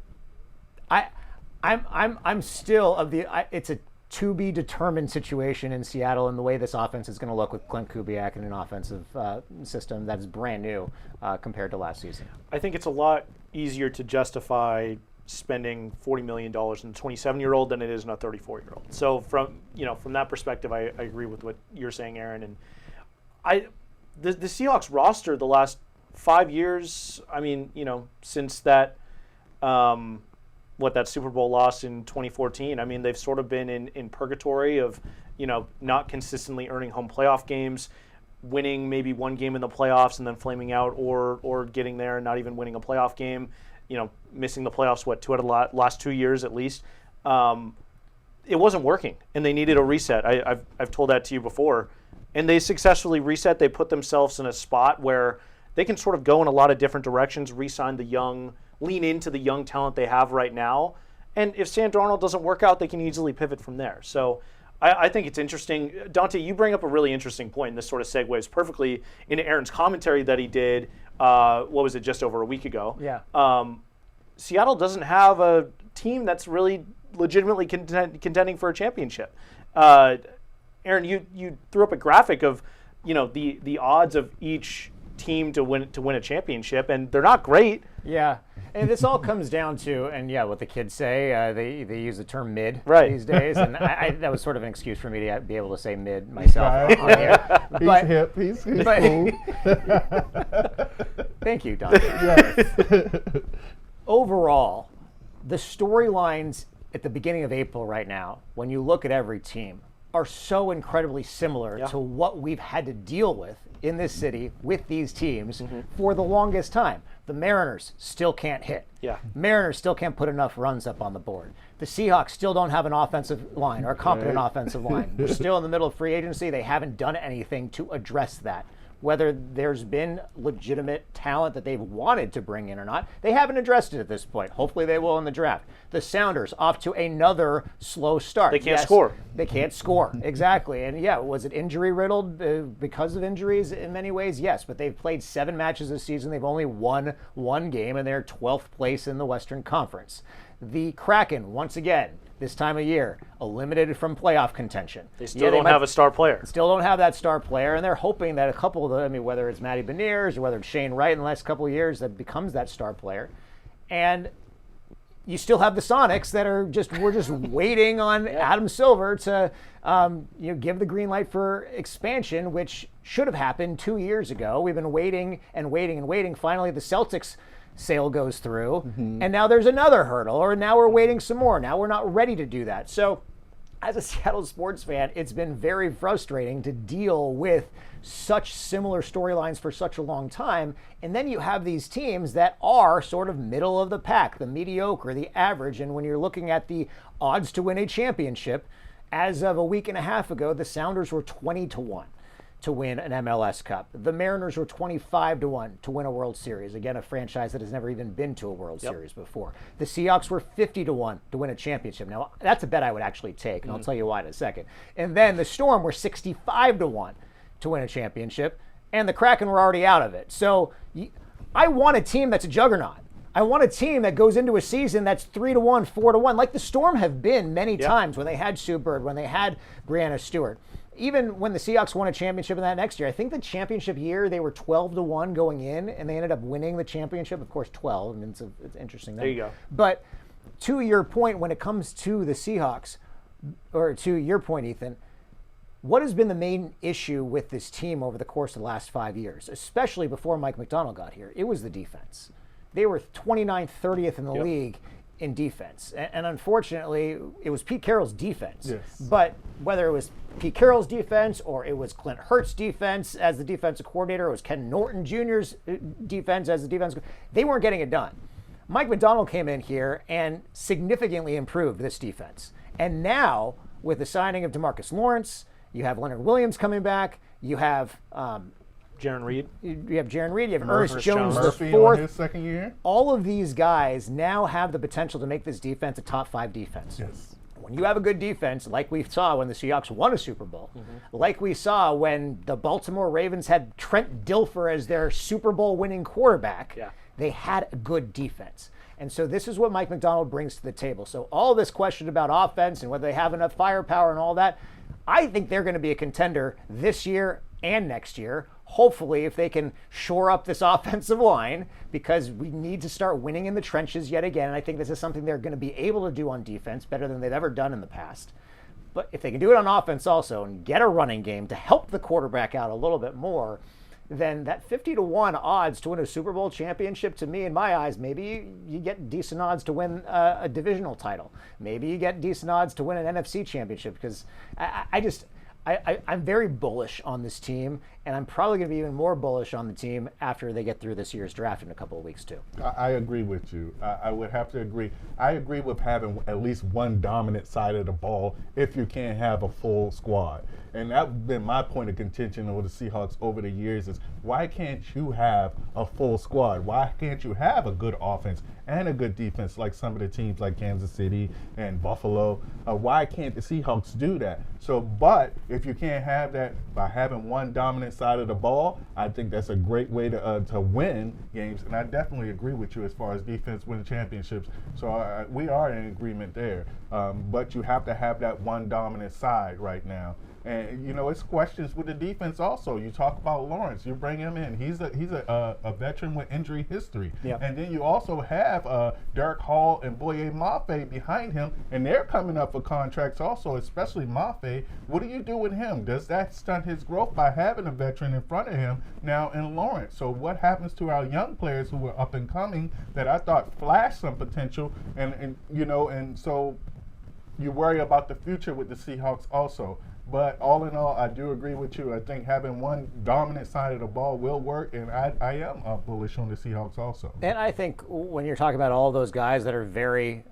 I'm still of the. It's a to be determined situation in Seattle, and the way this offense is going to look with Clint Kubiak in an offensive system that is brand new compared to last season. I think it's a lot easier to justify spending $40 million in a 27-year-old than it is in a 34-year-old. So from that perspective, I agree with what you're saying, Aaron. And the Seahawks roster the last 5 years, I mean, since that that Super Bowl loss in 2014, I mean, they've sort of been in purgatory of, not consistently earning home playoff games, winning maybe 1 game in the playoffs and then flaming out, or getting there and not even winning a playoff game, missing the playoffs, 2 out of the last 2 years at least. It wasn't working, and they needed a reset. I've told that to you before. And they successfully reset. They put themselves in a spot where they can sort of go in a lot of different directions, re-sign the young, lean into the young talent they have right now. And if Sam Darnold doesn't work out, they can easily pivot from there. So I think it's interesting. Dante, you bring up a really interesting point, and this sort of segues perfectly into Aaron's commentary that he did, what was it, just over a week ago. Yeah. Seattle doesn't have a team that's really legitimately contending for a championship. Aaron, you threw up a graphic of, the odds of each team to win a championship, and they're not great. Yeah, and this all comes down to, and what the kids say, they use the term mid these days, and that was sort of an excuse for me to be able to say mid myself on here. He's hip, he's cool. Thank you, Dante. Yes. Overall, the storylines at the beginning of April right now, when you look at every team, are so incredibly similar to what we've had to deal with in this city with these teams for the longest time. The Mariners still can't hit. Mariners still can't put enough runs up on the board. The Seahawks still don't have an offensive line or a competent offensive line. We're still in the middle of free agency. They haven't done anything to address that. Whether there's been legitimate talent that they've wanted to bring in or not, they haven't addressed it at this point. Hopefully they will in the draft. The Sounders off to another slow start. They can't score. They can't score, exactly. And was it injury riddled because of injuries in many ways? Yes, but they've played 7 matches this season. They've only won 1 game, and they're 12th place in the Western Conference. The Kraken, once again, this time of year, eliminated from playoff contention. They still don't have a star player. Still don't have that star player, and they're hoping that a couple of them, whether it's Matty Beniers or whether it's Shane Wright in the last couple of years, that becomes that star player. And you still have the Sonics that are we're just waiting on Adam Silver to give the green light for expansion, which should have happened 2 years ago. We've been waiting and waiting and waiting. Finally, the Celtics sale goes through, and now there's another hurdle, or now we're waiting some more. Now we're not ready to do that. So as a Seattle sports fan, it's been very frustrating to deal with such similar storylines for such a long time. And then you have these teams that are sort of middle of the pack, the mediocre, the average. And when you're looking at the odds to win a championship, as of a week and a half ago, the Sounders were 20-1. To win an MLS Cup. The Mariners were 25-1 to win a World Series. Again, a franchise that has never even been to a World Series before. The Seahawks were 50-1 to win a championship. Now, that's a bet I would actually take, and I'll tell you why in a second. And then the Storm were 65-1 to win a championship, and the Kraken were already out of it. So I want a team that's a juggernaut. I want a team that goes into a season that's 3-1, 4-1, like the Storm have been many times when they had Sue Bird, when they had Brianna Stewart. Even when the Seahawks won a championship in that next year, I think the championship year they were 12-1 going in, and they ended up winning the championship. Of course, 12. I mean, it's interesting. There you go. But to your point, when it comes to the Seahawks, or to your point, Ethan, what has been the main issue with this team over the course of the last 5 years, especially before Mike Macdonald got here? It was the defense. They were 29th, 30th in the league in defense. And unfortunately, it was Pete Carroll's defense. Yes. But whether it was Pete Carroll's defense or it was Clint Hurtt's defense as the defensive coordinator, it was Ken Norton Jr.'s defense as the defense, they weren't getting it done. Mike Macdonald came in here and significantly improved this defense. And now, with the signing of DeMarcus Lawrence, you have Leonard Williams coming back, you have Jaron Reed. You have Jaron Reed. You have Ernest Jones Murphy the fourth. on his second year. All of these guys now have the potential to make this defense a top 5 defense. Yes. When you have a good defense, like we saw when the Seahawks won a Super Bowl, like we saw when the Baltimore Ravens had Trent Dilfer as their Super Bowl winning quarterback, they had a good defense. And so this is what Mike Macdonald brings to the table. So all this question about offense and whether they have enough firepower and all that, I think they're going to be a contender this year and next year. Hopefully, if they can shore up this offensive line, because we need to start winning in the trenches yet again. And I think this is something they're going to be able to do on defense better than they've ever done in the past. But if they can do it on offense also and get a running game to help the quarterback out a little bit more, then that 50-1 odds to win a Super Bowl championship, to me, in my eyes, maybe you get decent odds to win a divisional title. Maybe you get decent odds to win an NFC championship, because I'm very bullish on this team, And I'm probably going to be even more bullish on the team after they get through this year's draft in a couple of weeks, too. I agree with you. I would have to agree. I agree with having at least one dominant side of the ball if you can't have a full squad. And that's been my point of contention with the Seahawks over the years is why can't you have a full squad? Why can't you have a good offense and a good defense like some of the teams like Kansas City and Buffalo? Why can't the Seahawks do that? So, but if you can't have that by having one dominant side of the ball, I think that's a great way to win games. And I definitely agree with you as far as defense winning championships. So we are in agreement there. But you have to have that one dominant side right now. And, you know, it's questions with the defense also. You talk about Lawrence. You bring him in. He's a veteran with injury history. Yep. And then you also have Derek Hall and Boye Mafe behind him, and they're coming up for contracts also, especially Mafe. What do you do with him? Does that stunt his growth by having a veteran in front of him now in Lawrence? So what happens to our young players who are up and coming that I thought flashed some potential? And you know, and so you worry about the future with the Seahawks also. But all in all, I do agree with you. I think having one dominant side of the ball will work, and I am bullish on the Seahawks also. And I think when you're talking about all those guys that are very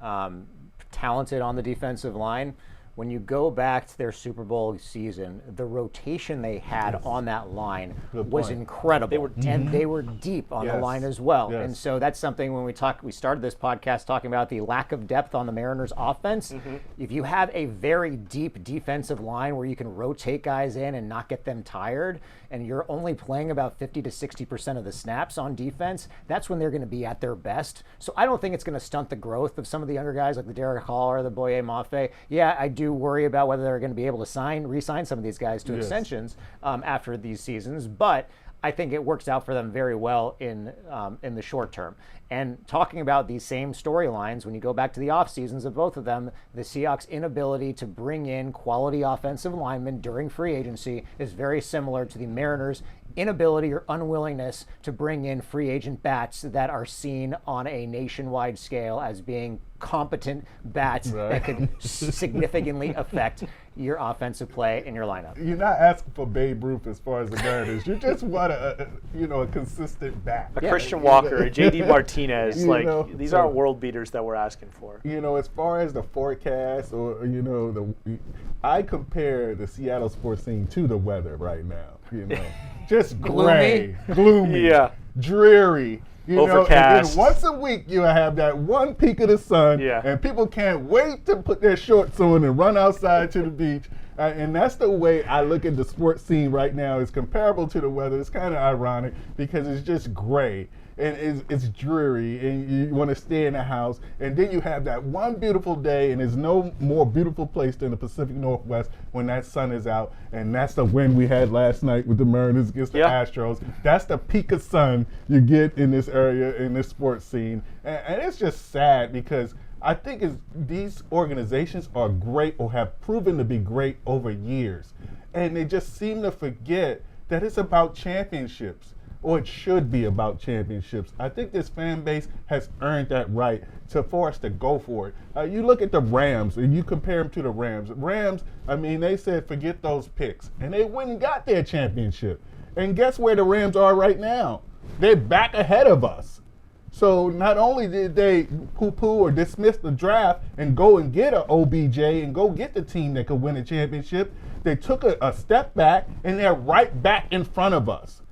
talented on the defensive line, when you go back to their Super Bowl season, the rotation they had on that line was incredible. They were deep. And they were deep on the line as well. Yes. And so that's something when we started this podcast talking about the lack of depth on the Mariners offense. If you have a very deep defensive line where you can rotate guys in and not get them tired, and you're only playing about 50 to 60% of the snaps on defense, that's when they're going to be at their best. So I don't think it's going to stunt the growth of some of the younger guys like the Derek Hall or the Boye Mafe. Yeah, I do worry about whether they're going to be able to re-sign some of these guys to extensions after these seasons, but I think it works out for them very well in the short term. And talking about these same storylines, when you go back to the off seasons of both of them, the Seahawks' inability to bring in quality offensive linemen during free agency is very similar to the Mariners' inability or unwillingness to bring in free agent bats that are seen on a nationwide scale as being competent bats that could significantly affect your offensive play in your lineup. You're not asking for Babe Ruth as far as the Mariners. You just want a consistent bat. A Christian Walker, a J.D. Martinez. These so, aren't world beaters that we're asking for. You know, as far as the forecast or, I compare the Seattle sports scene to the weather right now. You know, just gray, gloomy, dreary. Overcast. And then once a week you have that one peak of the sun, and people can't wait to put their shorts on and run outside to the beach. And that's the way I look at the sports scene right now. It's comparable to the weather. It's kind of ironic because it's just gray and it's dreary and you want to stay in the house. And then you have that one beautiful day, and there's no more beautiful place than the Pacific Northwest when that sun is out. And that's the win we had last night with the Mariners against the Astros. That's the peak of sun you get in this area, in this sports scene. And it's just sad because I think these organizations are great or have proven to be great over years. And they just seem to forget that it's about championships, or it should be about championships. I think this fan base has earned that right for us to go for it. You look at the Rams and you compare them to the Rams. Rams, they said forget those picks. And they went and got their championship. And guess where the Rams are right now? They're back ahead of us. So not only did they poo-poo or dismiss the draft and go and get an OBJ and go get the team that could win a championship, they took a step back and they're right back in front of us.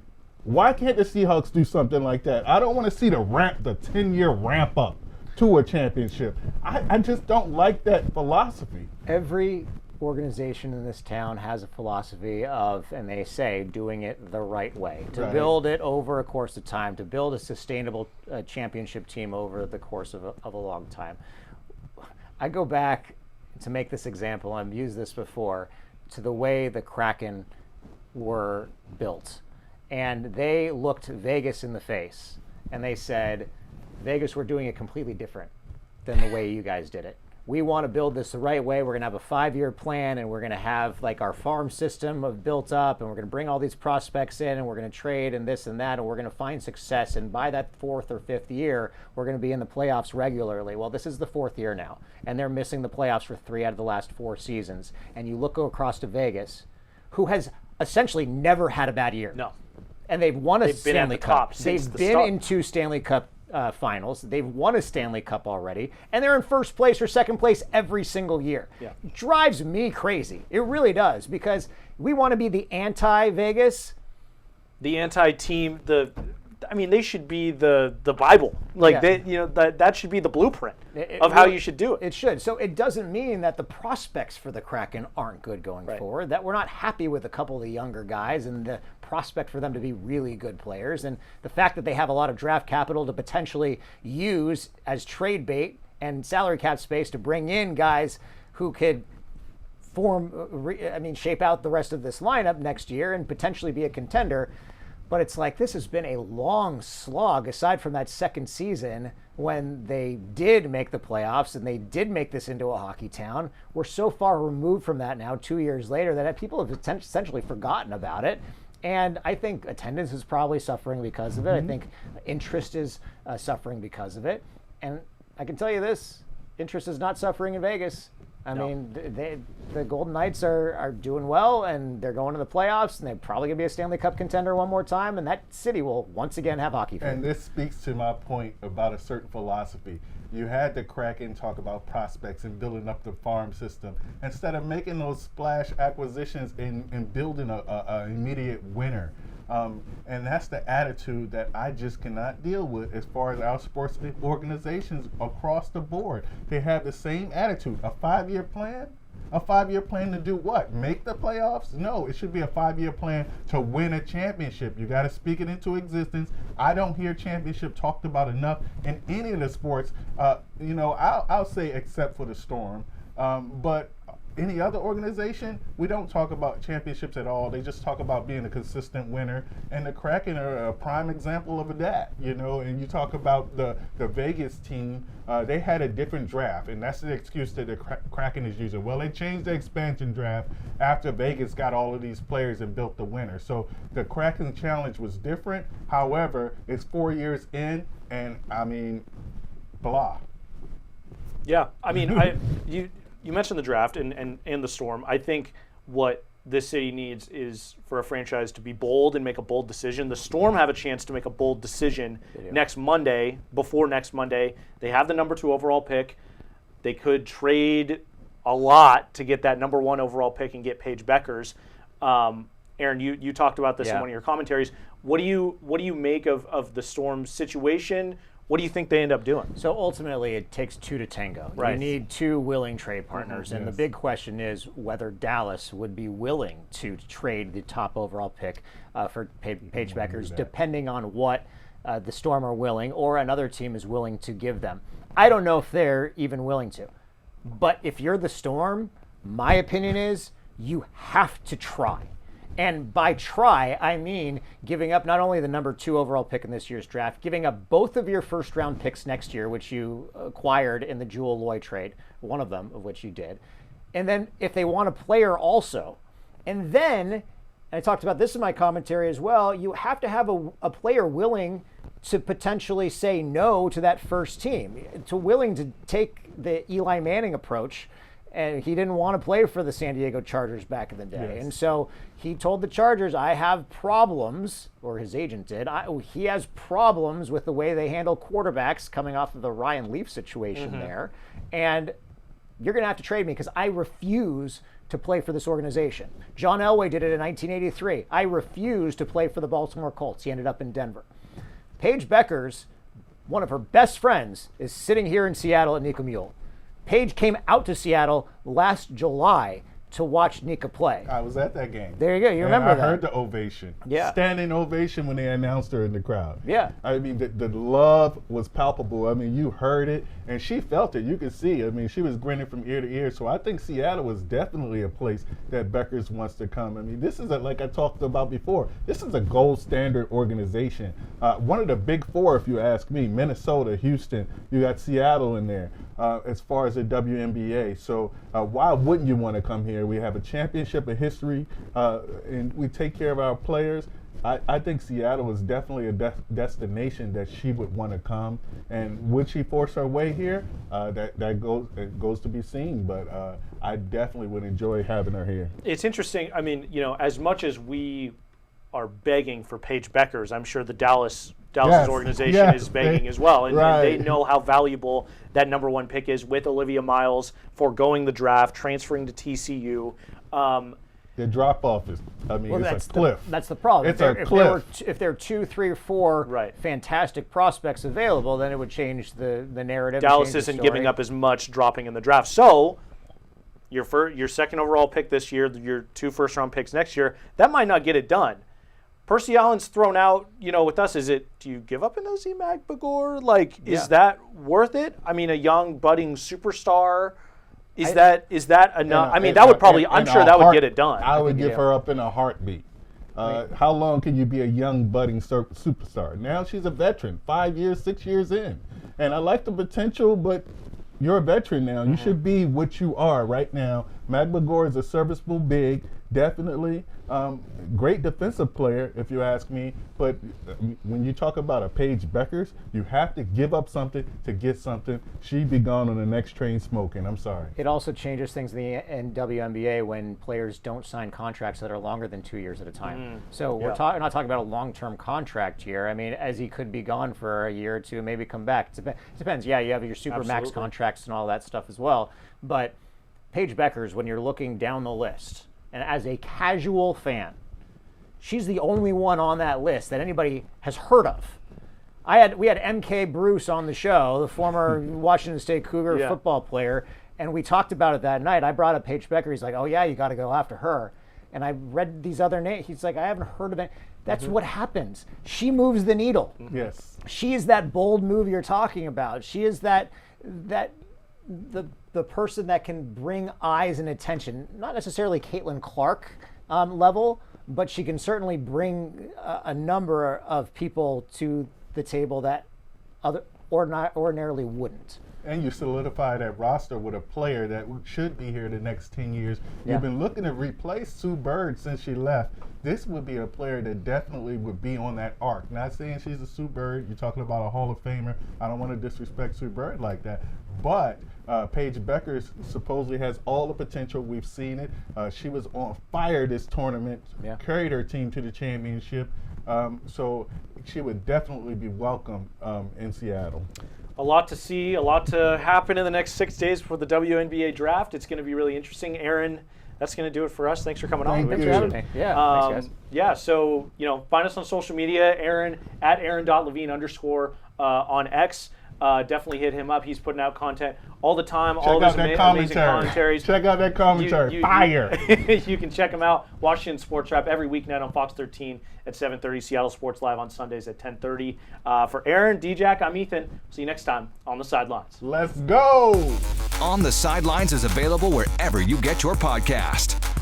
Why can't the Seahawks do something like that? I don't want to see the 10-year ramp up to a championship. I just don't like that philosophy. Every organization in this town has a philosophy of, and they say, doing it the right way. To build it over a course of time, to build a sustainable championship team over the course of a long time. I go back to make this example, I've used this before, to the way the Kraken were built. And they looked Vegas in the face and they said, Vegas, we're doing it completely different than the way you guys did it. We want to build this the right way. We're going to have a 5-year plan, and we're going to have like our farm system built up, and we're going to bring all these prospects in, and we're going to trade and this and that, and we're going to find success. And by that 4th or 5th year, we're going to be in the playoffs regularly. Well, this is the 4th year now, and they're missing the playoffs for 3 out of the last 4 seasons. And you look across to Vegas, who has essentially never had a bad year. No. And they've won a They've been at Stanley the Cup. top since They've the been start. in 2 Stanley Cup finals. They've won a Stanley Cup already, and they're in first place or second place every single year. Yeah. Drives me crazy. It really does, because we want to be the anti-Vegas. The anti-team, they should be the Bible. Like, Yeah. that should be the blueprint of how you should do it. It should. So it doesn't mean that the prospects for the Kraken aren't good going forward, that we're not happy with a couple of the younger guys and the prospect for them to be really good players. And the fact that they have a lot of draft capital to potentially use as trade bait and salary cap space to bring in guys who could shape out the rest of this lineup next year and potentially be a contender. But it's like, this has been a long slog, aside from that second season when they did make the playoffs and they did make this into a hockey town. We're so far removed from that now, 2 years later, that people have essentially forgotten about it. And I think attendance is probably suffering because of it. I think interest is suffering because of it. And I can tell you this, interest is not suffering in Vegas. I mean, the Golden Knights are doing well, and they're going to the playoffs, and they're probably going to be a Stanley Cup contender one more time, and that city will once again have hockey fans. And this speaks to my point about a certain philosophy. You had the Kraken talk about prospects and building up the farm system. Instead of making those splash acquisitions and building a immediate winner. And that's the attitude that I just cannot deal with as far as our sports organizations across the board. They have the same attitude. A 5-year plan? A 5-year plan to do what? Make the playoffs? No, it should be a 5-year plan to win a championship. You got to speak it into existence. I don't hear championship talked about enough in any of the sports. I'll say except for the Storm. But any other organization, we don't talk about championships at all. They just talk about being a consistent winner. And the Kraken are a prime example of that, And you talk about the Vegas team, they had a different draft, and that's the excuse that the Kraken is using. Well, they changed the expansion draft after Vegas got all of these players and built the winner. So the Kraken challenge was different. However, it's 4 years in, and blah. Yeah, you mentioned the draft and the Storm. I think what this city needs is for a franchise to be bold and make a bold decision. The Storm have a chance to make a bold decision next Monday. Before next Monday, they have the number 2 overall pick. They could trade a lot to get that number 1 overall pick and get Paige Beckers. Aaron, you talked about this in one of your commentaries. What do you make of the Storm's situation? What do you think they end up doing? So ultimately, it takes 2 to tango. Right. You need 2 willing trade partners, and the big question is whether Dallas would be willing to trade the top overall pick for Paige Beckers, depending on what the Storm are willing or another team is willing to give them. I don't know if they're even willing to. But if you're the Storm, my opinion is you have to try. And by try, I mean giving up not only the number 2 overall pick in this year's draft, giving up both of your first-round picks next year, which you acquired in the Jewel Loy trade, one of them of which you did. And then if they want a player also. And then, and I talked about this in my commentary as well, you have to have a player willing to potentially say no to that first team, to willing to take the Eli Manning approach. And he didn't want to play for the San Diego Chargers back in the day. Yes. And so he told the Chargers, I have problems, or his agent did, he has problems with the way they handle quarterbacks coming off of the Ryan Leaf situation there. And you're going to have to trade me because I refuse to play for this organization. John Elway did it in 1983. I refuse to play for the Baltimore Colts. He ended up in Denver. Paige Beckers, one of her best friends, is sitting here in Seattle at Nika Mule. Paige came out to Seattle last July to watch Nika play. I was at that game. There you go. You remember that. I heard the ovation. Yeah. Standing ovation when they announced her in the crowd. Yeah. I mean, the love was palpable. I mean, you heard it, and she felt it. You could see. I mean, she was grinning from ear to ear. So I think Seattle was definitely a place that Beckers wants to come. I mean, this is, like I talked about before, this is a gold standard organization. One of the big 4, if you ask me, Minnesota, Houston, you got Seattle in there as far as the WNBA. So why wouldn't you want to come here? there. We have a championship of history, and we take care of our players. I think Seattle is definitely a destination that she would want to come. And would she force her way here? That goes to be seen. But I definitely would enjoy having her here. It's interesting. I mean, as much as we are begging for Paige Beckers, I'm sure the Dallas's organization is begging as well. And they know how valuable that number 1 pick is with Olivia Miles foregoing the draft, transferring to TCU. The drop-off is, it's a cliff. That's the problem. It's a cliff. If there are 2, 3, or 4 fantastic prospects available, then it would change the narrative. Dallas isn't giving up as much dropping in the draft. So your second overall pick this year, your 2 first-round picks next year, that might not get it done. Percy Allen's thrown out, with us. Do you give up an Ozzy Magbagor? Is that worth it? I mean, a young, budding superstar. Is that enough? That would probably. I'm sure that would get it done. I would give her up in a heartbeat. How long can you be a young, budding superstar? Now she's a veteran, 5 years, 6 years in, and I like the potential, but you're a veteran now. You should be what you are right now. Magbagor is a serviceable big, definitely. Great defensive player, if you ask me. But when you talk about a Paige Beckers, you have to give up something to get something. She'd be gone on the next train smoking. I'm sorry. It also changes things in WNBA when players don't sign contracts that are longer than 2 years at a time. So we're not talking about a long-term contract here. I mean, Ezzy could be gone for a year or two, maybe come back. It depends. Yeah, you have your super max contracts and all that stuff as well. But Paige Beckers, when you're looking down the list, and as a casual fan, she's the only one on that list that anybody has heard of. We had MK Bruce on the show, the former Washington State Cougar football player, and we talked about it that night. I brought up Paige Becker. He's like, "Oh yeah, you got to go after her." And I read these other names. He's like, "I haven't heard of it." That's what happens. She moves the needle. Yes. She is that bold move you're talking about. She is the person that can bring eyes and attention, not necessarily Caitlin Clark level, but she can certainly bring a number of people to the table that ordinarily wouldn't. And you solidify that roster with a player that should be here the next 10 years. You've been looking to replace Sue Bird since she left. This would be a player that definitely would be on that arc. Not saying she's a Sue Bird. You're talking about a Hall of Famer. I don't want to disrespect Sue Bird like that. But Paige Becker supposedly has all the potential. We've seen it. She was on fire this tournament, carried her team to the championship. So she would definitely be welcome in Seattle. A lot to see, a lot to happen in the next 6 days for the WNBA Draft. It's going to be really interesting. Aaron, that's going to do it for us. Thanks for coming on. Thanks for having me. Yeah, thanks, guys. Yeah, so, find us on social media, Aaron, at Aaron.Levine_ on X. Definitely hit him up. He's putting out content all the time. Check out that amazing commentaries. Check out that commentary. Fire. You can check him out. Washington Sports Wrap every weeknight on Fox 13 at 7:30. Seattle Sports Live on Sundays at 10:30. For Aaron, D-Jack, I'm Ethan. See you next time on The Sidelines. Let's go. On the Sidelines is available wherever you get your podcast.